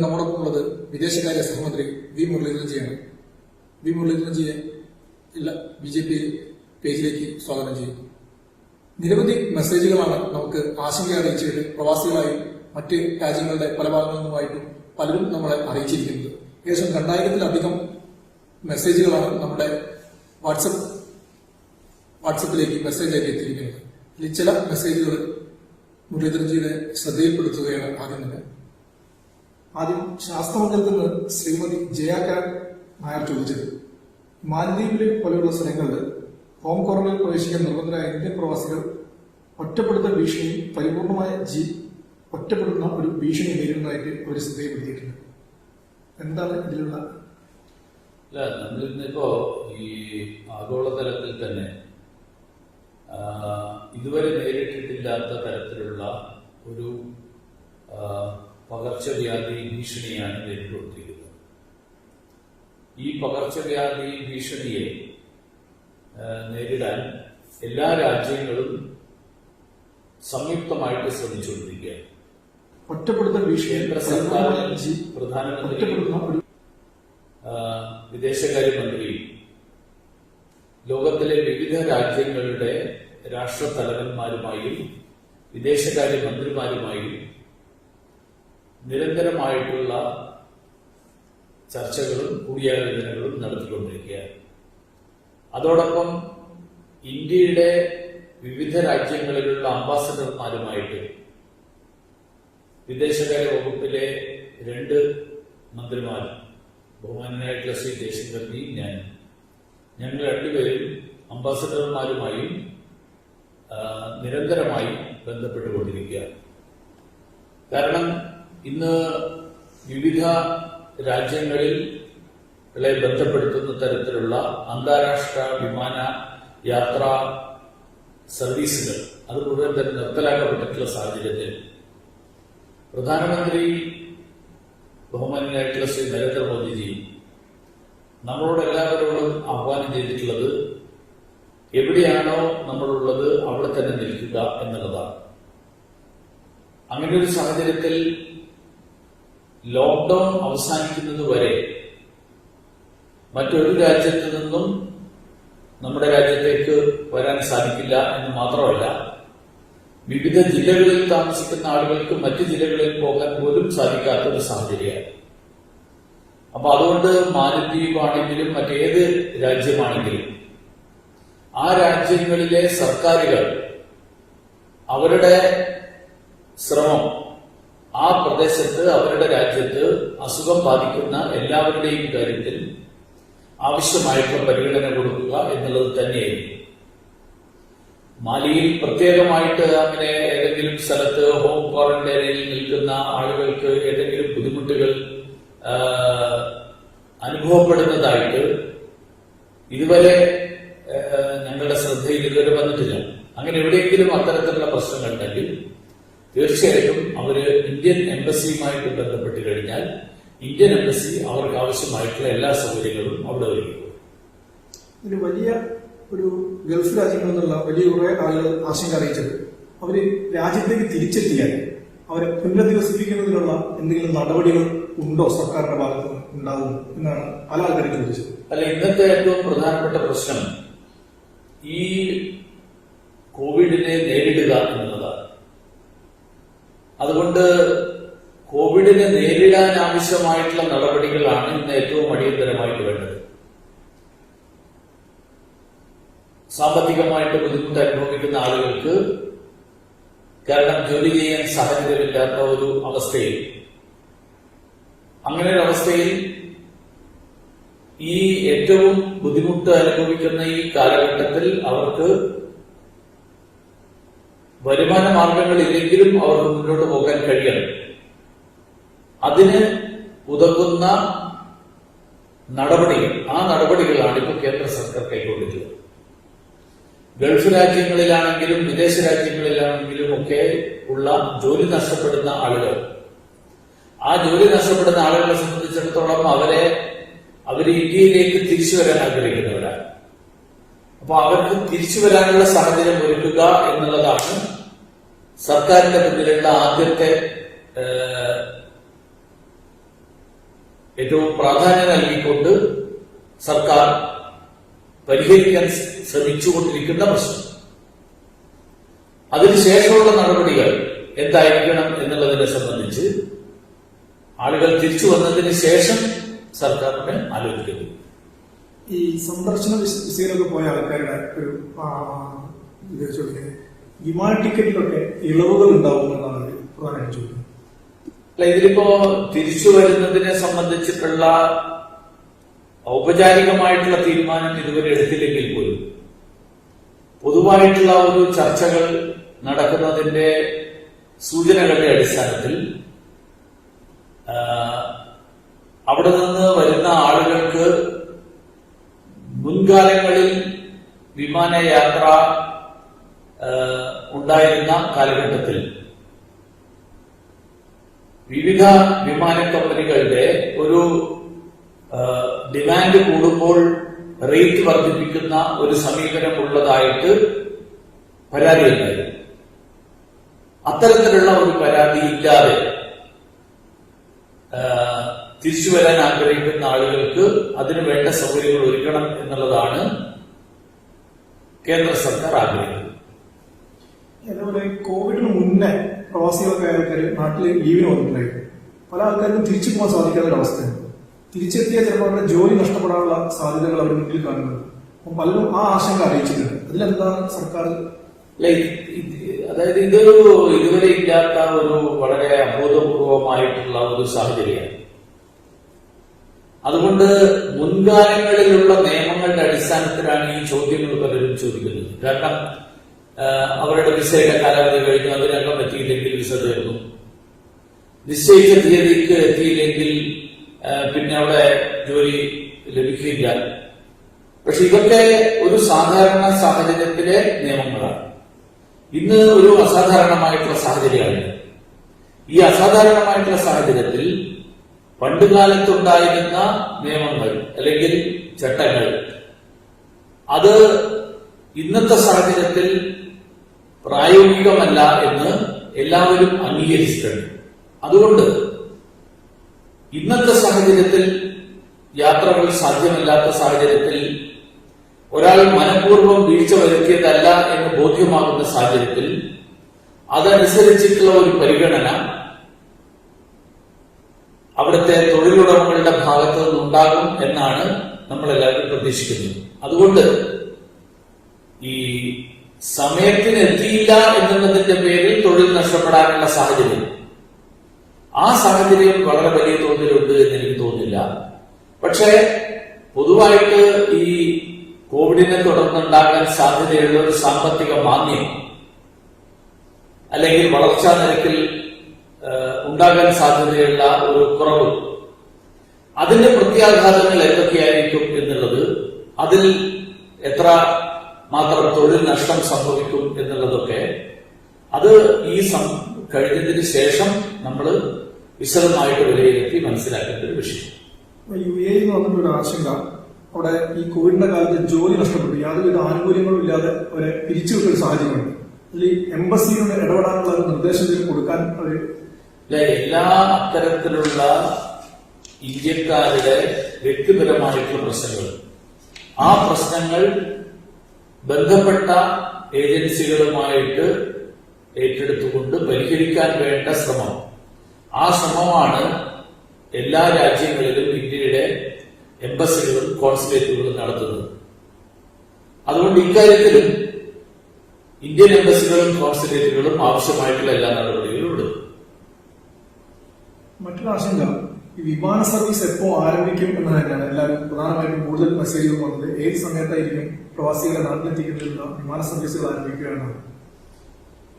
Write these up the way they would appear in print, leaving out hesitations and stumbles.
നമ്മോടൊപ്പം ഉള്ളത് വിദേശകാര്യ സഹമന്ത്രി വി മുരളീധരൻജിയാണ്. വി മുരളീധരൻജിയെ BJP പേജിലേക്ക് സ്വാഗതം ചെയ്യും. നിരവധി മെസ്സേജുകളാണ് നമുക്ക് ആശങ്ക അറിയിച്ചിട്ട് പ്രവാസികളായും മറ്റ് രാജ്യങ്ങളുടെ പല ഭാഗങ്ങളിൽ നിന്നുമായിട്ടും പലരും നമ്മളെ അറിയിച്ചിരിക്കുന്നത്. ഏകദേശം 2000-ലധികം മെസ്സേജുകളാണ് നമ്മുടെ വാട്സപ്പിലേക്ക് മെസ്സേജായിട്ട് എത്തിയിരിക്കുന്നത്. ഇതിൽ ചില മെസ്സേജുകൾ മുരളീധരൻജിയുടെ ശ്രദ്ധയിൽപ്പെടുത്തുകയാണ്. ആദ്യം ശാസ്ത്രമംഗലത്തിൽ നിന്ന് ശ്രീമതി ജയാകരൻ നായർ ചോദിച്ചത്, മാലദ്വീപിലെ പോലെയുള്ള സ്ഥലങ്ങളിൽ ഹോം ക്വാറന്റൈനിൽ പ്രവേശിക്കാൻ നിർബന്ധരായ ഇന്ത്യൻ പ്രവാസികൾ ഒറ്റപ്പെടുത്തൽ ഭീഷണിയും പരിപൂർണമായ ഒറ്റപ്പെടുന്ന ഒരു ഭീഷണി നേരിടുന്നതായിട്ട് അവർ ശ്രദ്ധയിൽപ്പെടുത്തിയിട്ടുണ്ട്. എന്താണ് ഇതിലുള്ള? നമ്മളിന്നിപ്പോ ഈ ആഗോളതലത്തിൽ തന്നെ ഇതുവരെ നേരിട്ടിട്ടില്ലാത്ത തരത്തിലുള്ള ഒരു പകർച്ചവ്യാധി ഭീഷണിയാണ് നേരിട്ടുകൊണ്ടിരിക്കുന്നത്. ഈ പകർച്ചവ്യാധി ഭീഷണിയെ നേരിടാൻ എല്ലാ രാജ്യങ്ങളും സംയുക്തമായിട്ട് ശ്രമിച്ചുകൊണ്ടിരിക്കുകയാണ്. ഒറ്റപ്പെടുത്തൽ ഭീഷണി കേന്ദ്ര സർക്കാർ, പ്രധാനമന്ത്രി, വിദേശകാര്യമന്ത്രി, ലോകത്തിലെ വിവിധ രാജ്യങ്ങളുടെ രാഷ്ട്രത്തലവന്മാരുമായും വിദേശകാര്യമന്ത്രിമാരുമായും നിരന്തരമായിട്ടുള്ള ചർച്ചകളും കൂടിയാലോചനകളും നടത്തിക്കൊണ്ടിരിക്കുകയാണ്. അതോടൊപ്പം ഇന്ത്യയുടെ വിവിധ രാജ്യങ്ങളിലുള്ള അംബാസഡർമാരുമായിട്ട് വിദേശകാര്യ വകുപ്പിലെ 2 മന്ത്രിമാരും, ബഹുമാനായിട്ടുള്ള ശ്രീ ജയശങ്കർജിയും ഞങ്ങൾ 2 പേരും അംബാസഡർമാരുമായും നിരന്തരമായി ബന്ധപ്പെട്ടുകൊണ്ടിരിക്കുകയാണ്. കാരണം ഇന്ന് വിവിധ രാജ്യങ്ങളിൽ ബന്ധപ്പെടുത്തുന്ന തരത്തിലുള്ള അന്താരാഷ്ട്ര വിമാന യാത്രാ സർവീസുകൾ അത് മുഴുവൻ തന്നെ നിർത്തലാക്കപ്പെട്ടിട്ടുള്ള സാഹചര്യത്തിൽ പ്രധാനമന്ത്രി ബഹുമാനായിട്ടുള്ള ശ്രീ നരേന്ദ്രമോദിജി നമ്മളോട് എല്ലാവരോടും ആഹ്വാനം ചെയ്തിട്ടുള്ളത് എവിടെയാണോ നമ്മളുള്ളത് അവിടെ തന്നെ നിൽക്കുക എന്നുള്ളതാണ്. അങ്ങനെ ഒരു സാഹചര്യത്തിൽ ലോക്ക്ഡൌൺ അവസാനിക്കുന്നത് വരെ മറ്റൊരു രാജ്യത്ത് നിന്നും നമ്മുടെ രാജ്യത്തേക്ക് വരാൻ സാധിക്കില്ല എന്ന് മാത്രമല്ല, വിവിധ ജില്ലകളിൽ താമസിക്കുന്ന ആളുകൾക്ക് മറ്റ് ജില്ലകളിൽ പോകാൻ പോലും സാധിക്കാത്ത ഒരു സാഹചര്യമാണ്. അപ്പൊ അതുകൊണ്ട് മാലദ്വീപ് ആണെങ്കിലും മറ്റേത് രാജ്യമാണെങ്കിലും ആ രാജ്യങ്ങളിലെ സർക്കാരുകൾ അവരുടെ ശ്രമം ആ പ്രദേശത്ത് അവരുടെ രാജ്യത്ത് അസുഖം ബാധിക്കുന്ന എല്ലാവരുടെയും കാര്യത്തിൽ ആവശ്യമായിട്ടുള്ള പരിഗണന കൊടുക്കുക എന്നുള്ളത് തന്നെയായിരിക്കും. മാലിയിൽ പ്രത്യേകമായിട്ട് അങ്ങനെ ഏതെങ്കിലും സ്ഥലത്ത് ഹോം ക്വാറന്റൈനിൽ നിൽക്കുന്ന ആളുകൾക്ക് ഏതെങ്കിലും ബുദ്ധിമുട്ടുകൾ അനുഭവപ്പെടുന്നതായിട്ട് ഇതുവരെ ഞങ്ങളുടെ ശ്രദ്ധയിൽ ഇതുവരെ വന്നിട്ടില്ല. അങ്ങനെ എവിടെയെങ്കിലും അത്തരത്തിലുള്ള പ്രശ്നങ്ങളുണ്ടെങ്കിൽ തീർച്ചയായിട്ടും അവര് ഇന്ത്യൻ എംബസിയുമായിട്ട് ബന്ധപ്പെട്ട് കഴിഞ്ഞാൽ ഇന്ത്യൻ എംബസി അവർക്ക് ആവശ്യമായിട്ടുള്ള എല്ലാ സൗകര്യങ്ങളും അവിടെ ഒരുക്കും. ഒരു വലിയ ഗൾഫ് രാജ്യങ്ങളിൽ നിന്നുള്ള വലിയ കുറെ ആളുകൾ ആശങ്ക അറിയിച്ചത് അവര് രാജ്യത്തേക്ക് തിരിച്ചെത്തിയാൽ അവരെ പുനരധിവസിപ്പിക്കുന്നതിനുള്ള എന്തെങ്കിലും നടപടികൾ ഉണ്ടോ സർക്കാരിന്റെ ഭാഗത്ത് ഉണ്ടാവും എന്നാണ് പല ആൾക്കാരും ചോദിച്ചത്. അല്ല, ഇന്നത്തെ ഏറ്റവും പ്രധാനപ്പെട്ട പ്രശ്നം ഈ കോവിഡിനെ നേരിടുക എന്നുള്ളതാണ്. അതുകൊണ്ട് കോവിഡിനെ നേരിടാൻ ആവശ്യമായിട്ടുള്ള നടപടികളാണ് ഇന്ന് ഏറ്റവും അടിയന്തരമായിട്ട് വേണ്ടത്. സാമ്പത്തികമായിട്ട് ബുദ്ധിമുട്ട് അനുഭവിക്കുന്ന ആളുകൾക്ക്, കാരണം ജോലി ചെയ്യാൻ സാഹചര്യമില്ലാത്ത ഒരു അവസ്ഥയിൽ, അങ്ങനെ ഒരു അവസ്ഥയിൽ ഈ ഏറ്റവും ബുദ്ധിമുട്ട് അനുഭവിക്കുന്ന ഈ കാലഘട്ടത്തിൽ അവർക്ക് വരുമാന മാർഗങ്ങളില്ലെങ്കിലും അവർക്ക് മുന്നോട്ട് പോകാൻ കഴിയണം. അതിന് ഉതകുന്ന നടപടികൾ, ആ നടപടികളാണ് ഇപ്പോൾ കേന്ദ്ര സർക്കാർ കൈക്കൊണ്ടിട്ടുള്ളത്. ഗൾഫ് രാജ്യങ്ങളിലാണെങ്കിലും വിദേശ രാജ്യങ്ങളിലാണെങ്കിലും ഒക്കെ ഉള്ള ജോലി നഷ്ടപ്പെടുന്ന ആളുകൾ, ആ ജോലി നഷ്ടപ്പെടുന്ന ആളുകളെ സംബന്ധിച്ചിടത്തോളം അവര് ഇന്ത്യയിലേക്ക് തിരിച്ചു വരാൻ ആഗ്രഹിക്കുന്നവരാണ്. അപ്പൊ അവർക്ക് തിരിച്ചു വരാനുള്ള സാഹചര്യം ഒരുക്കുക എന്നുള്ളതാണ് സർക്കാരിന്റെ മുന്നിലുള്ള ആദ്യത്തെ ഏറ്റവും പ്രാധാന്യം നൽകിക്കൊണ്ട് സർക്കാർ പരിഹരിക്കാൻ ശ്രമിച്ചുകൊണ്ടിരിക്കുന്ന പ്രശ്നം. അതിനുശേഷമുള്ള നടപടികൾ എന്തായിരിക്കണം എന്നുള്ളതിനെ സംബന്ധിച്ച് ആളുകൾ തിരിച്ചു വന്നതിന് ശേഷം സർക്കാരിനെ ആലോചിക്കുന്നു. ഈ സന്ദർശന വിസയിലൊക്കെ പോയ ആൾക്കാരുടെ ഒരു ഇത് ചോദിക്കുന്നത്, വിമാന ടിക്കറ്റിലൊക്കെ ഇളവുകൾ ഉണ്ടാവുമെന്നാണ് ഒരു പ്രധാനമായിട്ട് ചോദിക്കുന്നത്. അല്ല, ഇതിലിപ്പോ തിരിച്ചു വരുന്നതിനെ സംബന്ധിച്ചിട്ടുള്ള ഔപചാരികമായിട്ടുള്ള തീരുമാനം ഇതുവരെ എടുത്തില്ലെങ്കിൽ പോലും പൊതുവായിട്ടുള്ള ഒരു ചർച്ചകൾ നടക്കുന്നതിന്റെ സൂചനകളുടെ അടിസ്ഥാനത്തിൽ അവിടെ നിന്ന് വരുന്ന ആളുകൾക്ക് മുൻകാലങ്ങളിൽ വിമാനയാത്ര ഉണ്ടായിരുന്ന കാലഘട്ടത്തിൽ വിവിധ വിമാന കമ്പനികളുടെ ഒരു ഡിമാൻഡ് കൂടുമ്പോൾ റേറ്റ് വർദ്ധിപ്പിക്കുന്ന ഒരു സമീപനം ഉള്ളതായിട്ട് പരാതിയുണ്ടായി. അത്തരത്തിലുള്ള ഒരു പരാതി ഇല്ലാതെ തിരിച്ചു വരാൻ ആഗ്രഹിക്കുന്ന ആളുകൾക്ക് അതിനു വേണ്ട സൗകര്യങ്ങൾ ഒരുക്കണം എന്നുള്ളതാണ് കേന്ദ്ര സർക്കാർ ആഗ്രഹിക്കുന്നത്. അതേപോലെ കോവിഡിന് മുന്നേ പ്രവാസികളൊക്കെ ആൾക്കാർ നാട്ടിൽ ലീവിന് വന്നിട്ടുണ്ടായിരുന്നു. പല ആൾക്കാർക്കും തിരിച്ചു പോകാൻ സാധിക്കാത്ത ഒരു അവസ്ഥയാണ്. തിരിച്ചെത്തിയ ചിലപ്പോൾ അവരുടെ ജോലി നഷ്ടപ്പെടാനുള്ള സാധ്യതകൾ അവർ മുന്നിൽ കാണുന്നത്. അപ്പം പലരും ആ ആശങ്ക അറിയിച്ചിട്ടുണ്ട്. അതിലെന്താണ് സർക്കാർ? അതായത് ഇതൊരു ഇതുവരെ ഇല്ലാത്ത ഒരു വളരെ അഭൂതപൂർവമായിട്ടുള്ള ഒരു സാഹചര്യമാണ്. അതുകൊണ്ട് മുൻകാലങ്ങളിലുള്ള നിയമങ്ങളുടെ അടിസ്ഥാനത്തിലാണ് ഈ ചോദ്യങ്ങൾ പലരും ചോദിക്കുന്നത്. കാരണം അവരുടെ വിസയുടെ കാലാവധി കഴിഞ്ഞു, അതിനകം എത്തിയില്ലെങ്കിൽ വിസ തീർന്നു, നിശ്ചയിച്ച തീയതിക്ക് എത്തിയില്ലെങ്കിൽ പിന്നെ അവിടെ ജോലി ലഭിക്കില്ല. പക്ഷെ ഇതൊക്കെ ഒരു സാധാരണ സാഹചര്യത്തിലെ നിയമങ്ങളാണ്. ഇന്ന് ഒരു അസാധാരണമായിട്ടുള്ള സാഹചര്യമാണ്. ഈ അസാധാരണമായിട്ടുള്ള സാഹചര്യത്തിൽ പണ്ടുകാലത്തുണ്ടായിരുന്ന നിയമങ്ങൾ അല്ലെങ്കിൽ ചട്ടങ്ങൾ അത് ഇന്നത്തെ സാഹചര്യത്തിൽ പ്രായോഗികമല്ല എന്ന് എല്ലാവരും അംഗീകരിച്ചിട്ടുണ്ട്. അതുകൊണ്ട് ഇന്നത്തെ സാഹചര്യത്തിൽ യാത്രകൾ സാധ്യമല്ലാത്ത സാഹചര്യത്തിൽ ഒരാൾ മനഃപൂർവ്വം വീഴ്ച വരുത്തിയതല്ല എന്ന് ബോധ്യമാകുന്ന സാഹചര്യത്തിൽ അതനുസരിച്ചിട്ടുള്ള ഒരു പരിഗണന അവിടുത്തെ തൊഴിലുടമകളുടെ ഭാഗത്തു നിന്നുണ്ടാകും എന്നാണ് നമ്മളെല്ലാവരും പ്രതീക്ഷിക്കുന്നത്. അതുകൊണ്ട് ഈ സമയത്തിന് എത്തിയില്ല എന്നുള്ളതിന്റെ പേരിൽ തൊഴിൽ നഷ്ടപ്പെടാനുള്ള സാഹചര്യം, ആ സാഹചര്യം വളരെ വലിയ തോതിലുണ്ട് എന്ന് എനിക്ക് തോന്നുന്നില്ല. പക്ഷേ പൊതുവായിട്ട് ഈ കോവിഡിനെ തുടർന്നുണ്ടാകാൻ സാധ്യതയുള്ള ഒരു സാമ്പത്തിക മാന്ദ്യം അല്ലെങ്കിൽ വളർച്ചാ നിരക്കിൽ ഉണ്ടാകാൻ സാധ്യതയുള്ള ഒരു കുറവ്, അതിന്റെ പ്രത്യാഘാതങ്ങൾ എന്തൊക്കെയായിരിക്കും എന്നുള്ളത്, അതിൽ എത്ര മാത്രം തൊഴിൽ നഷ്ടം സംഭവിക്കും എന്നുള്ളതൊക്കെ അത് ഈ കഴിഞ്ഞതിന് ശേഷം നമ്മൾ വിശദമായിട്ട് വിലയിരുത്തി മനസ്സിലാക്കേണ്ട ഒരു വിഷയം. UAE വന്നിട്ടൊരു ആശങ്ക, അവിടെ ഈ കോവിഡിന്റെ കാലത്ത് ജോലി നഷ്ടപ്പെട്ടു, യാതൊരുവിധ ആനുകൂല്യങ്ങളും ഇല്ലാതെ അവരെ പിരിച്ചുവിട്ടൊരു സാഹചര്യമുണ്ട്. അതിൽ എംബസിയോട് ഇടപെടാനുള്ള ഒരു നിർദ്ദേശം കൊടുക്കാൻ അവർ എല്ലാ അത്തരത്തിലുള്ള ഇന്ത്യക്കാരുടെ വ്യക്തിപരമായിട്ടുള്ള പ്രശ്നങ്ങൾ, ആ പ്രശ്നങ്ങൾ ബന്ധപ്പെട്ട ഏജൻസികളുമായിട്ട് ഏറ്റെടുത്തുകൊണ്ട് പരിഹരിക്കാൻ വേണ്ട ശ്രമം, ആ ശ്രമമാണ് എല്ലാ രാജ്യങ്ങളിലും ഇന്ത്യയുടെ എംബസികളും കോൺസുലേറ്റുകളും നടത്തുന്നത്. അതുകൊണ്ട് ഇക്കാര്യത്തിലും ഇന്ത്യൻ എംബസികളും കോൺസുലേറ്റുകളും ആവശ്യമായിട്ടുള്ള എല്ലാ നടപടികളും ഉണ്ട്. മറ്റൊരു ആശങ്ക, ഈ വിമാന സർവീസ് എപ്പോ ആരംഭിക്കും എന്ന് തന്നെയാണ് എല്ലാവരും പ്രധാനമായിട്ടും കൂടുതൽ മെസ്സേജുകൾ വന്നത്. ഏത് സമയത്തായിരിക്കും പ്രവാസികളെ നാട്ടിലെത്തിക്കുന്നതിനുള്ള വിമാന സർവീസുകൾ ആരംഭിക്കുക എന്നാണ്.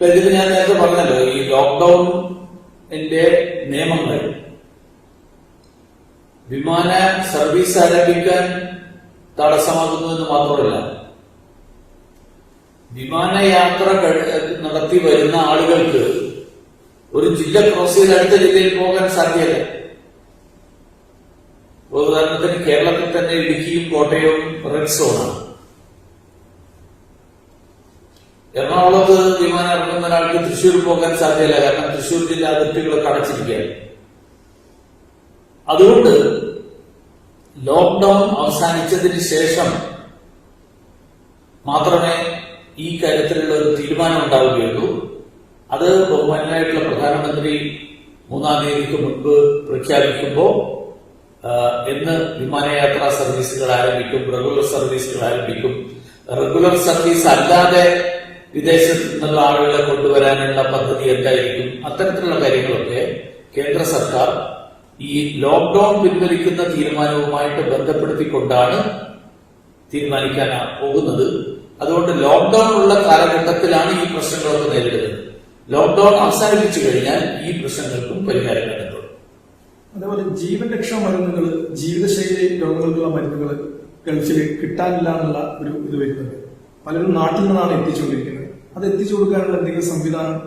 ഇതിൽ ഞാൻ നേരത്തെ പറഞ്ഞല്ലോ, ഈ ലോക്ക്ഡൌണിന്റെ നിയമങ്ങൾ വിമാന സർവീസ് ആരംഭിക്കാൻ തടസ്സമാകുന്നു എന്ന് മാത്രമല്ല, വിമാനയാത്ര നടത്തി വരുന്ന ആളുകൾക്ക് ഒരു ജില്ല ക്രോസ് ചെയ്ത് അടുത്ത ജില്ലയിൽ പോകാൻ സാധ്യതയില്ല. ഉദാഹരണത്തിന് കേരളത്തിൽ തന്നെ ഇടുക്കിയും കോട്ടയവും റെഡ് സോണാണ്. എറണാകുളത്ത് വിമാനം ഇറങ്ങുന്ന ഒരാൾക്ക് തൃശ്ശൂർ പോകാൻ സാധ്യതയില്ല, കാരണം തൃശ്ശൂർ ജില്ല അതിർത്തികളൊക്കെ അടച്ചിരിക്കുകയാണ്. അതുകൊണ്ട് ലോക്ക്ഡൌൺ അവസാനിച്ചതിന് ശേഷം മാത്രമേ ഈ കാര്യത്തിലുള്ള ഒരു തീരുമാനം ഉണ്ടാവുകയുള്ളൂ. അത് ബഹുമാനായിട്ടുള്ള പ്രധാനമന്ത്രി 3-ാം തീയതിക്ക് മുൻപ് പ്രഖ്യാപിക്കുമ്പോൾ എന്ന് വിമാനയാത്രാ സർവീസുകൾ ആരംഭിക്കും, റെഗുലർ സർവീസുകൾ ആരംഭിക്കും. റെഗുലർ സർവീസ് അല്ലാതെ വിദേശത്ത് നിന്നുള്ള ആളുകളെ കൊണ്ടുവരാനുള്ള പദ്ധതി എന്തായിരിക്കും, അത്തരത്തിലുള്ള കാര്യങ്ങളൊക്കെ കേന്ദ്ര സർക്കാർ ഈ ലോക്ക്ഡൌൺ പിൻവലിക്കുന്ന തീരുമാനവുമായിട്ട് ബന്ധപ്പെടുത്തിക്കൊണ്ടാണ് തീരുമാനിക്കാൻ പോകുന്നത്. അതുകൊണ്ട് ലോക്ക്ഡൌൺ ഉള്ള കാലഘട്ടത്തിലാണ് ഈ പ്രശ്നങ്ങളൊക്കെ നേരിടുന്നത്. ലോക്ക്ഡൌൺ അവസാനിപ്പിച്ചു കഴിഞ്ഞാൽ ഈ പ്രശ്നങ്ങൾക്കും പരിഹാരം കണ്ടെത്തും. അതേപോലെ ജീവൻ രക്ഷാ മരുന്നുകൾ, ജീവിതശൈലി രോഗങ്ങൾക്കുള്ള മരുന്നുകൾ ഗൾഫിൽ കിട്ടാനില്ല എന്നുള്ള ഒരു ഇത് വരുന്നുണ്ട്. പലരും നാട്ടിൽ നിന്നാണ് എത്തിച്ചുകൊണ്ടിരിക്കുന്നത്. അത് എത്തിച്ചു കൊടുക്കാനുള്ള എന്തെങ്കിലും സംവിധാനം?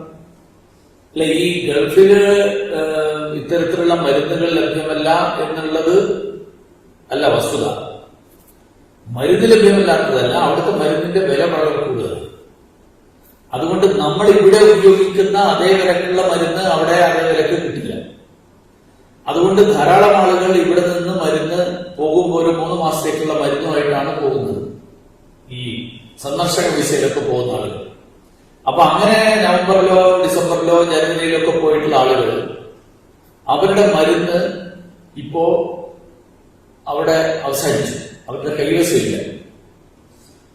അല്ല, ഈ ഗൾഫില് ഇത്തരത്തിലുള്ള മരുന്നുകൾ ലഭ്യമല്ല എന്നുള്ളത് അല്ല വസ്തുത. മരുന്ന് ലഭ്യമല്ലാത്തതല്ല, അവിടുത്തെ മരുന്നിന്റെ വില വളരെ കൂടുതലാണ്. അതുകൊണ്ട് നമ്മൾ ഇവിടെ ഉപയോഗിക്കുന്ന അതേ വിലക്കുള്ള മരുന്ന് അവിടെ അതേ വിലക്ക് കിട്ടില്ല. അതുകൊണ്ട് ധാരാളം ആളുകൾ ഇവിടെ നിന്ന് മരുന്ന് പോകുമ്പോൾ ഒരു 3 മാസത്തേക്കുള്ള മരുന്നുമായിട്ടാണ് പോകുന്നത്, ഈ സന്ദർശക വിസയിലൊക്കെ പോകുന്ന ആളുകൾ. അപ്പൊ അങ്ങനെ നവംബറിലോ ഡിസംബറിലോ ജനുവരിയിലൊക്കെ പോയിട്ടുള്ള ആളുകൾ അവരുടെ മരുന്ന് ഇപ്പോ അവിടെ അവസാനിച്ചു, അവരുടെ കൈവശമില്ല.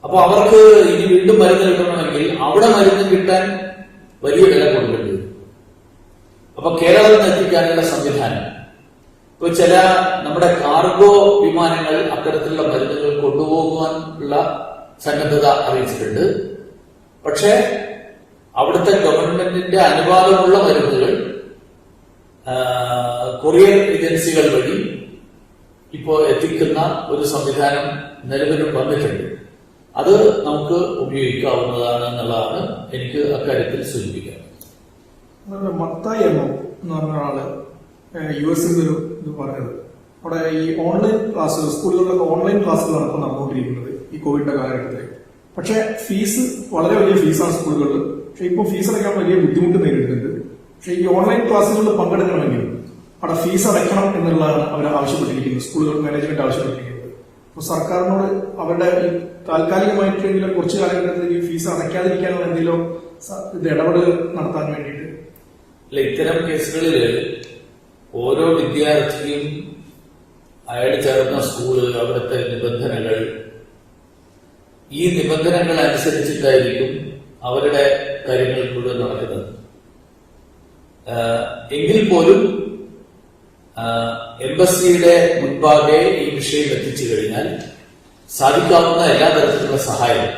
അപ്പൊ അവർക്ക് ഇനി വീണ്ടും മരുന്ന് കിട്ടണമെങ്കിൽ അവിടെ മരുന്ന് കിട്ടാൻ വലിയ വില കൊടുക്കേണ്ടി വരും. അപ്പൊ കേരളത്തിൽ നിന്ന് എത്തിക്കാനുള്ള സംവിധാനം ഇപ്പൊ ചില നമ്മുടെ കാർഗോ വിമാനങ്ങൾ അത്തരത്തിലുള്ള മരുന്നുകൾ കൊണ്ടുപോകാനുള്ള സന്നദ്ധത അറിയിച്ചിട്ടുണ്ട്. പക്ഷേ അവിടുത്തെ ഗവൺമെന്റിന്റെ അനുവാദമുള്ള മരുന്നുകൾ കൊറിയർ ഏജൻസികൾ വഴി ഇപ്പോ എത്തിക്കുന്ന ഒരു സംവിധാനം നിലവിൽ വന്നിട്ടുണ്ട്. അത് നമുക്ക് ഉപയോഗിക്കാവുന്നതാണ് എന്നുള്ളതാണ് എനിക്ക് അക്കാര്യത്തിൽ സൂചിപ്പിക്കാൻ. മത്തായി എം എന്ന് പറഞ്ഞ ആള് US ഒരു ഇത് പറഞ്ഞത്, അവിടെ ഈ ഓൺലൈൻ ക്ലാസ്സുകൾ, സ്കൂളുകളിലൊക്കെ ഓൺലൈൻ ക്ലാസ്സുകളാണ് ഇപ്പോൾ നടന്നുകൊണ്ടിരിക്കുന്നത് ഈ കോവിഡിന്റെ കാലഘട്ടത്തിൽ. പക്ഷെ ഫീസ് വളരെ വലിയ ഫീസാണ് സ്കൂളുകളിൽ. പക്ഷെ ഇപ്പോൾ ഫീസ് അടയ്ക്കാൻ വലിയ ബുദ്ധിമുട്ട് നേരിടുന്നുണ്ട്. പക്ഷെ ഈ ഓൺലൈൻ ക്ലാസ്സുകളിൽ പങ്കെടുക്കണമെങ്കിൽ അവിടെ ഫീസ് അടയ്ക്കണം എന്നുള്ളതാണ് അവർ ആവശ്യപ്പെട്ടിരിക്കുന്നത്, സ്കൂളുകൾ മാനേജ്മെന്റ് ആവശ്യപ്പെട്ടിരിക്കുന്നത്. അപ്പോൾ സർക്കാരിനോട് അവരുടെ താൽക്കാലികമായിട്ടെങ്കിലും കുറച്ചു കാലഘട്ടത്തിൽ ഈ ഫീസ് അടയ്ക്കാതിരിക്കാനുള്ള എന്തെങ്കിലും ഇത് ഇടപെടൽ നടത്താൻ വേണ്ടിയിട്ട്? അല്ല, ഇത്തരം കേസുകളിൽ ഓരോ വിദ്യാർത്ഥിയും അയാൾ ചേർന്ന സ്കൂള്, അവിടുത്തെ നിബന്ധനകൾ, ഈ നിബന്ധനകൾ അനുസരിച്ചിട്ടായിരിക്കും അവരുടെ കാര്യങ്ങൾ മുഴുവൻ നടക്കുന്നത്. എങ്കിൽ പോലും എംബസിയുടെ മുൻപാകെ ഈ വിഷയം എത്തിച്ചു കഴിഞ്ഞാൽ സാധിക്കാവുന്ന എല്ലാ തരത്തിലുള്ള സഹായം,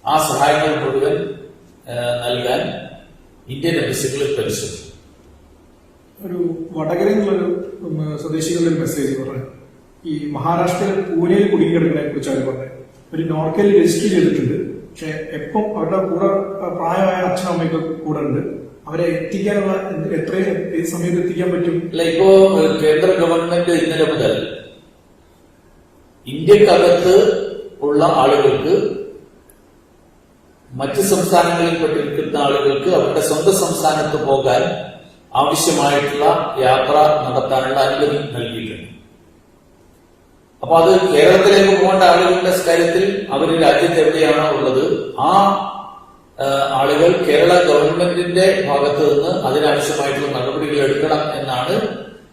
ആ സഹായങ്ങൾ മുഴുവൻ നൽകാൻ ഇന്ത്യൻ എംബസികൾ പരിശ്രമിക്കും. ഒരു വടകരയിൽ നിന്നൊരു സ്വദേശികളുടെ ഒരു മെസ്സേജ് പറഞ്ഞു, ഈ മഹാരാഷ്ട്രയിൽ പൂനെയിൽ കുടുങ്ങിക്കിടക്കുന്നതിനെ കുറിച്ചാണ് പറഞ്ഞത്. ഒരു നോർക്കയിൽ രജിസ്റ്റർ ചെയ്തിട്ടുണ്ട്, പക്ഷെ എപ്പം അവരുടെ കൂടെ പ്രായമായ അച്ഛനും അമ്മയൊക്കെ കൂടെ ഉണ്ട്. അവരെ എത്തിക്കാനുള്ള ഏത് സമയത്ത് എത്തിക്കാൻ പറ്റും? അല്ല, ഇപ്പോ കേന്ദ്ര ഗവൺമെന്റ് ഇന്നലെ മുതൽ ഇന്ത്യക്കകത്ത് ഉള്ള ആളുകൾക്ക്, മറ്റ് സംസ്ഥാനങ്ങളിൽ പെട്ടിരിക്കുന്ന ആളുകൾക്ക് അവരുടെ സ്വന്തം സംസ്ഥാനത്ത് പോകാൻ ആവശ്യമായിട്ടുള്ള യാത്ര നടത്താനുള്ള അനുമതി നൽകിയിട്ടുണ്ട്. അപ്പൊ അത് കേരളത്തിലേക്ക് പോകേണ്ട ആളുകളുടെ കാര്യത്തിൽ അവർ രാജ്യത്ത് എവിടെയാണോ ഉള്ളത് ആ ആളുകൾ കേരള ഗവൺമെന്റിന്റെ ഭാഗത്ത് നിന്ന് അതിനാവശ്യമായിട്ടുള്ള നടപടികൾ എടുക്കണം എന്നാണ്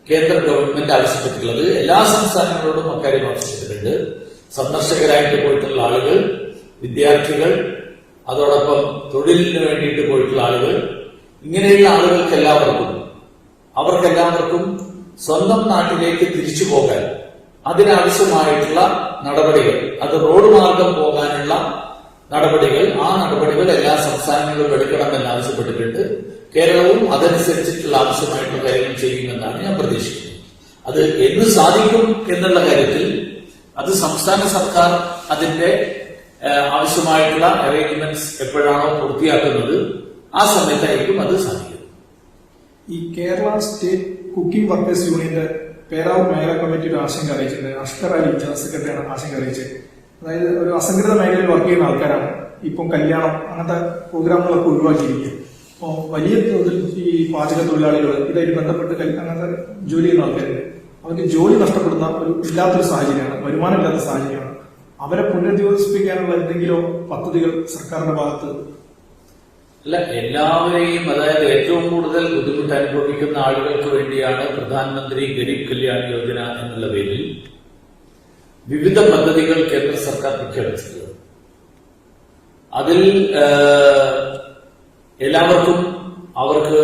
കേന്ദ്ര ഗവൺമെന്റ് ആവശ്യപ്പെട്ടിട്ടുള്ളത്. എല്ലാ സംസ്ഥാനങ്ങളോടും അക്കാര്യം ആവശ്യപ്പെട്ടിട്ടുണ്ട്. സന്ദർശകരായിട്ട് പോയിട്ടുള്ള ആളുകൾ, വിദ്യാർത്ഥികൾ, അതോടൊപ്പം തൊഴിലിന് വേണ്ടിയിട്ട് പോയിട്ടുള്ള ആളുകൾ, ഇങ്ങനെയുള്ള അവർക്കെല്ലാവർക്കും സ്വന്തം നാട്ടിലേക്ക് തിരിച്ചു പോകാൻ അതിനാവശ്യമായിട്ടുള്ള നടപടികൾ, അത് റോഡ് മാർഗം പോകാനുള്ള നടപടികൾ, ആ നടപടികൾ എല്ലാ സംസ്ഥാനങ്ങളിലും എടുക്കണമെന്ന് ആവശ്യപ്പെട്ടിട്ടുണ്ട്. കേരളവും അതനുസരിച്ചിട്ടുള്ള ആവശ്യമായിട്ടുള്ള കാര്യങ്ങൾ ചെയ്യുമെന്നാണ് ഞാൻ പ്രതീക്ഷിക്കുന്നത്. അത് എന്ന് സാധിക്കും എന്നുള്ള കാര്യത്തിൽ അത് സംസ്ഥാന സർക്കാർ അതിന്റെ ആവശ്യമായിട്ടുള്ള അറേഞ്ച്മെന്റ്സ് എപ്പോഴാണോ പൂർത്തിയാക്കുന്നത് ആ സമയത്തായിരിക്കും അത് സാധിക്കുന്നത്. ഈ കേരള സ്റ്റേറ്റ് കുക്കിംഗ് വർക്കേഴ്സ് യൂണിയന്റെ പേരാവൂർ മേഖലാ കമ്മിറ്റി ഒരു ആശങ്ക അറിയിച്ചിട്ടുണ്ട്. അഷ്കർ അലി ജനറൽ സെക്രട്ടറിയാണ് ആശങ്ക അറിയിച്ചത്. അതായത് ഒരു അസംഘടിത മേഖലയിൽ വർക്ക് ചെയ്യുന്ന ആൾക്കാരാണ്. ഇപ്പം കല്യാണം അങ്ങനത്തെ പ്രോഗ്രാമുകളൊക്കെ ഒഴിവാക്കിയിരിക്കുക. അപ്പോൾ വലിയ തോതിൽ ഈ പാചക തൊഴിലാളികൾ ഇതായിട്ട് ബന്ധപ്പെട്ട് അങ്ങനത്തെ ജോലി ചെയ്യുന്ന ആൾക്കാരുണ്ട്. അവർക്ക് ജോലി നഷ്ടപ്പെടുന്ന ഇല്ലാത്തൊരു സാഹചര്യമാണ്, വരുമാനം ഇല്ലാത്ത സാഹചര്യമാണ്. അവരെ പുനരധിവസിപ്പിക്കാനുള്ള എന്തെങ്കിലും പദ്ധതികൾ സർക്കാരിന്റെ ഭാഗത്ത്? അല്ല, എല്ലാവരെയും, അതായത് ഏറ്റവും കൂടുതൽ ബുദ്ധിമുട്ട് അനുഭവിക്കുന്ന ആളുകൾക്ക് വേണ്ടിയാണ് പ്രധാനമന്ത്രി ഗരീബ് കല്യാൺ യോജന എന്നുള്ള പേരിൽ വിവിധ പദ്ധതികൾ കേന്ദ്ര സർക്കാർ പ്രഖ്യാപിച്ചിട്ടുള്ളത്. അതിൽ എല്ലാവർക്കും അവർക്ക്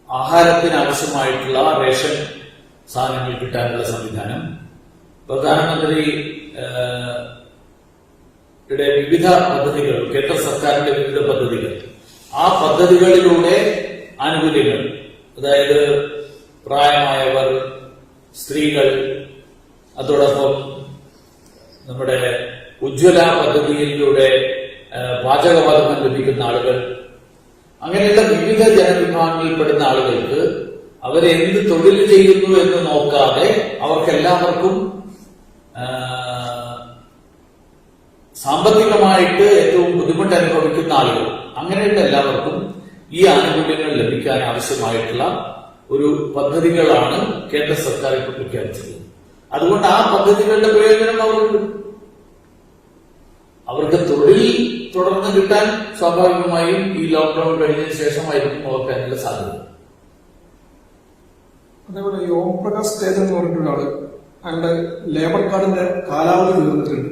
ആഹാരത്തിന് ആവശ്യമായിട്ടുള്ള റേഷൻ സാധനങ്ങൾ കിട്ടാനുള്ള സംവിധാനം, പ്രധാനമന്ത്രി വിവിധ പദ്ധതികൾ, കേന്ദ്ര സർക്കാരിന്റെ വിവിധ പദ്ധതികൾ, ആ പദ്ധതികളിലൂടെ ആനുകൂല്യങ്ങൾ, അതായത് പ്രായമായവർ, സ്ത്രീകൾ, അതോടൊപ്പം നമ്മുടെ ഉജ്ജ്വല പദ്ധതിയിലൂടെ പാചകവാതകം ലഭിക്കുന്ന ആളുകൾ, അങ്ങനെയുള്ള വിവിധ ജനവിഭാഗങ്ങളിൽപ്പെടുന്ന ആളുകൾക്ക് അവരെന്ത് തൊഴിൽ ചെയ്യുന്നു എന്ന് നോക്കാതെ അവർക്കെല്ലാവർക്കും സാമ്പത്തികമായിട്ട് ഏറ്റവും ബുദ്ധിമുട്ട് അനുഭവിക്കുന്ന ആളുകൾ, അങ്ങനെയുള്ള എല്ലാവർക്കും ഈ ആനുകൂല്യങ്ങൾ ലഭിക്കാൻ ആവശ്യമായിട്ടുള്ള ഒരു പദ്ധതികളാണ് കേന്ദ്ര സർക്കാർ ഇപ്പോൾ പ്രഖ്യാപിച്ചത്. അതുകൊണ്ട് ആ പദ്ധതികളുടെ പ്രയോജനം അവർക്ക് തൊഴിൽ തുടർന്ന് കിട്ടാൻ സ്വാഭാവികമായും ഈ ലോക്ക്ഡൌൺ കഴിഞ്ഞതിന് ശേഷമായിരിക്കും അവർക്ക് അതിനുള്ള സാധ്യത. അതേപോലെ ഈ ഓം പ്രകാശ് തേജ് എന്ന് പറഞ്ഞ ഒരാള്, അയാളുടെ ലേബർ കാർഡിന്റെ കാലാവധി തീർന്നിട്ടുണ്ട്.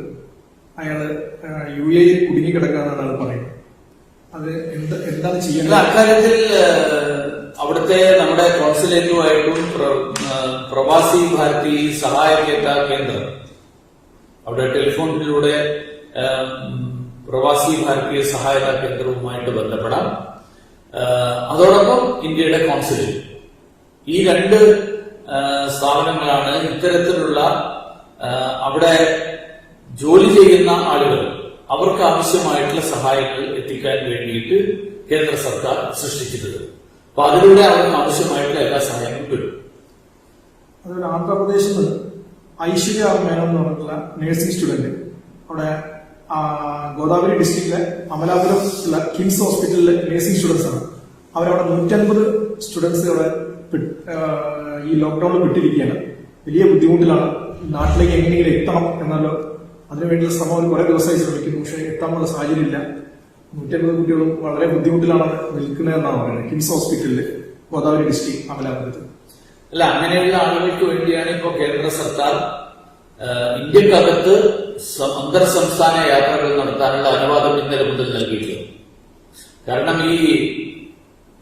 അയാള് UAE കുടുങ്ങിക്കിടക്കാന്നാണ് അയാൾ പറയുന്നത്. അത് എന്താണ് ചെയ്യുന്നത്? അക്കാര്യത്തിൽ അവിടുത്തെ നമ്മുടെ കോൺസുലേറ്റുമായിട്ടും പ്രവാസി ഭാരതി സഹായകേന്ദ്ര കേന്ദ്രം, അവിടെ ടെലിഫോണിലൂടെ പ്രവാസി ഭാരതീയ സഹായതാ കേന്ദ്രവുമായിട്ട് ബന്ധപ്പെടാം. അതോടൊപ്പം ഇന്ത്യയുടെ കോൺസുലേറ്റ്, ഈ രണ്ട് സ്ഥാപനങ്ങളാണ് ഇത്തരത്തിലുള്ള അവിടെ ജോലി ചെയ്യുന്ന ആളുകൾ അവർക്ക് ആവശ്യമായിട്ടുള്ള സഹായങ്ങൾ എത്തിക്കാൻ വേണ്ടിയിട്ട് കേന്ദ്ര സർക്കാർ സൃഷ്ടിച്ചിട്ടുള്ളത്. അപ്പൊ അതിലൂടെ അവർക്ക് ആവശ്യമായിട്ടുള്ള എല്ലാ സഹായങ്ങളും കിട്ടും. അതുപോലെ ആന്ധ്രാപ്രദേശിൽ നിന്ന് ഐശ്വര്യ മേനോൻ എന്ന് പറഞ്ഞിട്ടുള്ള നഴ്സിംഗ് സ്റ്റുഡന്റ് അവിടെ ഗോദാവരി ഡിസ്ട്രിക്റ്റിലെ അമലാപുരം ഉള്ള കിംസ് ഹോസ്പിറ്റലിലെ നഴ്സിംഗ് സ്റ്റുഡൻസ് ആണ്. അവരവിടെ 150 സ്റ്റുഡൻസ് അവിടെ ഈ ലോക്ക്ഡൌണിൽ വിട്ടിരിക്കുകയാണ്. വലിയ ബുദ്ധിമുട്ടിലാണ്. നാട്ടിലേക്ക് എങ്ങനെയെങ്കിലും എത്തണം എന്നല്ലോ അതിനുവേണ്ടിയുള്ള ശ്രമം അവർ കുറെ ദിവസമായി ശ്രമിക്കുന്നു. പക്ഷെ എത്താനുള്ള സാഹചര്യമില്ല. 150 കുട്ടികളും വളരെ ബുദ്ധിമുട്ടിലാണ് നിൽക്കുന്നതെന്നാണ് പറയുന്നത്. കിംസ് ഹോസ്പിറ്റലില് ഗോദാവരി ഡിസ്ട്രിക്ട് അമലാപുരത്ത്. അല്ല, അങ്ങനെയുള്ള ആളുകൾക്ക് വേണ്ടിയാണ് ഇപ്പോൾ കേന്ദ്ര സർക്കാർ ഇന്ത്യക്കകത്ത് അന്തർ സംസ്ഥാന യാത്രകൾ നടത്താനുള്ള അനുവാദം ഇന്നലെ മുതൽ നൽകിയിട്ടുള്ളത്. കാരണം ഈ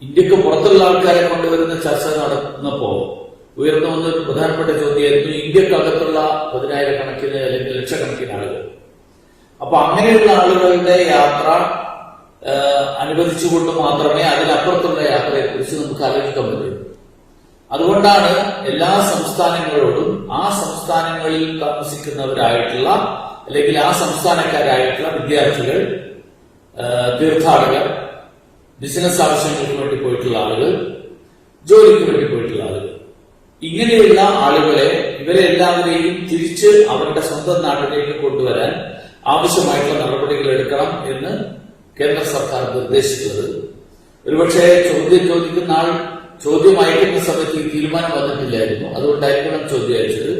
ഇന്ത്യക്ക് പുറത്തുള്ള ആൾക്കാരെ കൊണ്ടുവരുന്ന ചർച്ച നടന്നപ്പോ ഉയർന്നു വന്ന ഒരു പ്രധാനപ്പെട്ട ചോദ്യമായിരുന്നു ഇന്ത്യക്കകത്തുള്ള 10,000-കണക്കിന് അല്ലെങ്കിൽ ലക്ഷക്കണക്കിന് ആളുകൾ. അപ്പൊ അങ്ങനെയുള്ള ആളുകളുടെ യാത്ര അനുവദിച്ചുകൊണ്ട് മാത്രമേ അതിനപ്പുറത്തുള്ള യാത്രയെക്കുറിച്ച് നമുക്ക് ആലോചിക്കാൻ പറ്റൂ. അതുകൊണ്ടാണ് എല്ലാ സംസ്ഥാനങ്ങളോടും ആ സംസ്ഥാനങ്ങളിൽ താമസിക്കുന്നവരായിട്ടുള്ള അല്ലെങ്കിൽ ആ സംസ്ഥാനക്കാരായിട്ടുള്ള വിദ്യാർത്ഥികൾ, തീർത്ഥാടകർ, ബിസിനസ് ആവശ്യങ്ങൾക്ക് വേണ്ടി പോയിട്ടുള്ള ആളുകൾ, ജോലിക്ക് വേണ്ടി പോയിട്ടുള്ള ആളുകൾ, ഇങ്ങനെയുള്ള ആളുകളെ ഇവരെ എല്ലാവരെയും തിരിച്ച് അവരുടെ സ്വന്തം നാട്ടിലേക്ക് കൊണ്ടുവരാൻ ആവശ്യമായിട്ടുള്ള നടപടികൾ എടുക്കണം എന്ന് കേന്ദ്ര സർക്കാർ നിർദ്ദേശിച്ചത്. ഒരുപക്ഷെ ചോദിക്കുന്ന ആൾ ചോദ്യം അയക്കുന്ന സമയത്ത് ഈ തീരുമാനം വന്നിട്ടില്ലായിരുന്നു. അതുകൊണ്ടായിരിക്കണം ചോദ്യം അയച്ചത്.